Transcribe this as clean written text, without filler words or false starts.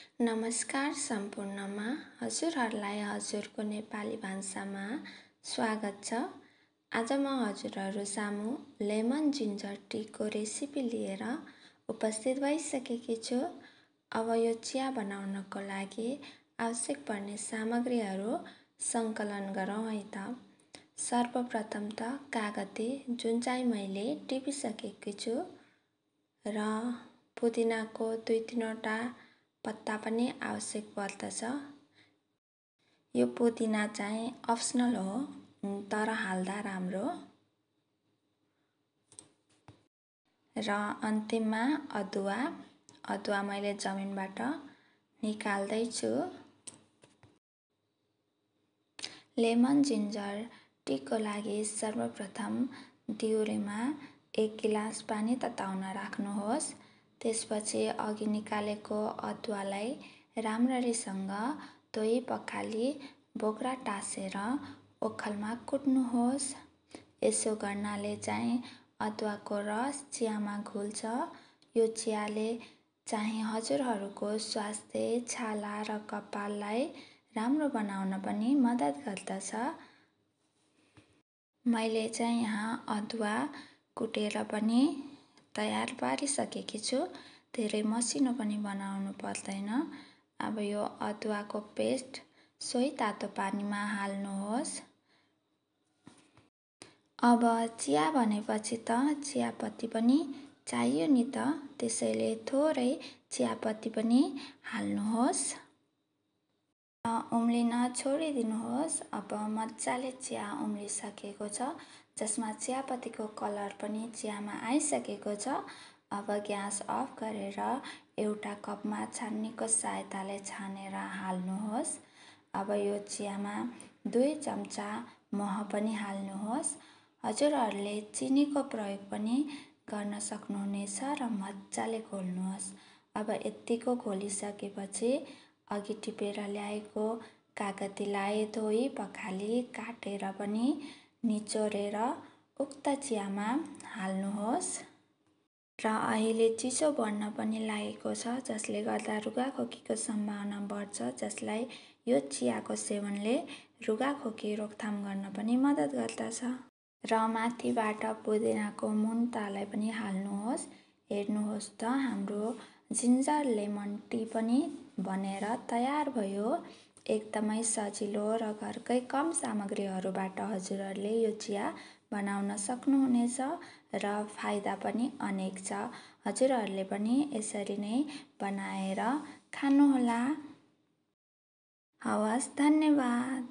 नमस्कार सम्पूर्णमा हजुरहरूलाई हजुरको नेपाली भाषामा स्वागत छ। आज म हजुरहरू सामु लेमन जिन्जर टीको रेसिपी लिएर उपस्थित भइसकेकी छु। अब यो चिया बनाउनको लागि आवश्यक पर्ने सामग्रीहरू सङ्कलन गरौँ है त। सर्वप्रथम त कागती जुन चाहिँ मैले टिपिसकेकी छु र पुदिनाको 2-3वटा पत्ता पनि आवश्यक पर्दछ। यो पुदिना चाहिँ अप्सनल हो, तर हाल्दा राम्रो। र अन्तिममा अदुवा मैले जमिनबाट निकाल्दै छु। लेमन जिन्जर टीको लागि सर्वप्रथम दिउरेमा 1 गिलास पानी तताउन राख्नुहोस्। त्यसपछि अघि निकालेको अदुवालाई राम्ररीसँग धोई पखाली बोक्रा टाँसेर ओखलमा कुट्नुहोस्। यसो गर्नाले चाहिँ अदुवाको रस चियामा घुल्छ। यो चियाले चाहिँ हजुरहरूको स्वास्थ्य, छाला र कपाललाई राम्रो बनाउन पनि मद्दत गर्दछ। मैले चाहिँ यहाँ अदुवा कुटेर पनि तयार पारिसकेकी छु। धेरै मसिनो पनि बनाउनु पर्दैन। अब यो अदुवाको पेस्ट सोही तातो पानीमा हाल्नुहोस्। अब चिया भनेपछि त चियापत्ती पनि चाहियो नि त, त्यसैले थोरै चियापत्ती पनि हाल्नुहोस्। उम्लिन छोडिदिनुहोस्। अब मजाले चिया उम्लिसकेको छ, जसमा चियापत्तीको कलर पनि चियामा आइसकेको छ। अब ग्यास अफ गरेर एउटा कपमा छान्नीको सहायताले छानेर हाल्नुहोस्। अब यो चियामा 2 चम्चा मह पनि हाल्नुहोस्। हजुरहरूले चिनीको प्रयोग पनि गर्न सक्नुहुनेछ र मजाले घोल्नुहोस्। अब यत्तिको घोलिसकेपछि अघि टिपेर ल्याएको कागतीलाई धोई पखाली काटेर पनि निचोरेर उक्त चियामा हाल्नुहोस्। र अहिले चिसो बढ्न पनि लागेको छ, जसले गर्दा रुघाखोकीको सम्भावना बढ्छ, जसलाई यो चियाको सेवनले रुघाखोकी रोकथाम गर्न पनि मद्दत गर्दछ। र माथिबाट पुदिनाको मुन्टालाई पनि हाल्नुहोस्। हेर्नुहोस् त हाम्रो जिन्जर लेमन टी पनि बनेर तयार भयो। एकदमै सजिलो र घरकै कम सामग्रीहरूबाट हजुरहरूले यो चिया बनाउन सक्नुहुनेछ र फाइदा पनि अनेक छ। हजुरहरूले पनि यसरी नै बनाएर खानुहोला। हवस्, धन्यवाद।